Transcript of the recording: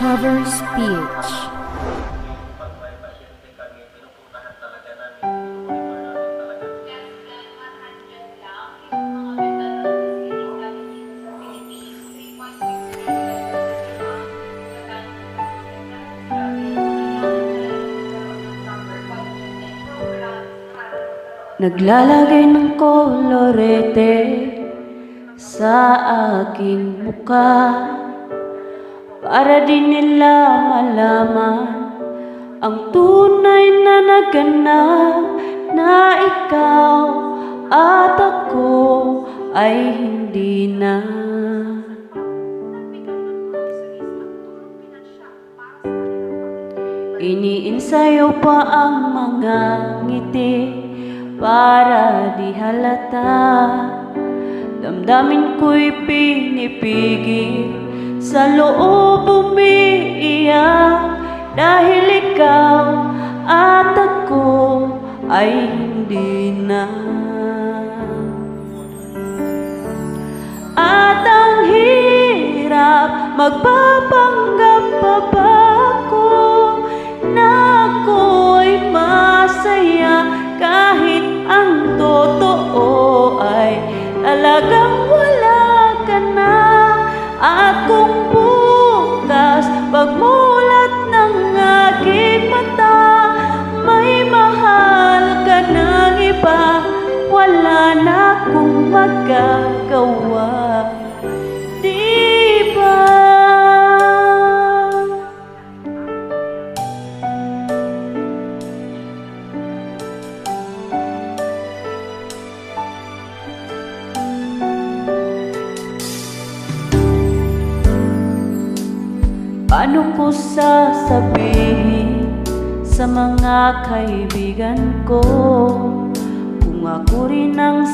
Cover speech. Naglalagay ng kolorete sa aking mukha para di nila malaman ang tunay na naganap, na ikaw at ako ay hindi na. Iniinsayo pa ang mga ngiti para di halata. Damdamin ko'y pinipigil, sa loob umiiyak, dahil ikaw at ako ay hindi na. At ang hirap, magpapanggap pa ba ako na ako'y masaya, kahit ang totoo ay talagang wala ka na. At kung bukas pagmulat ng aking mata, may mahal ka ng iba, wala na akong magagawa, di ba? Paano ko sasabihin sa mga kaibigan ko kung ako rin ang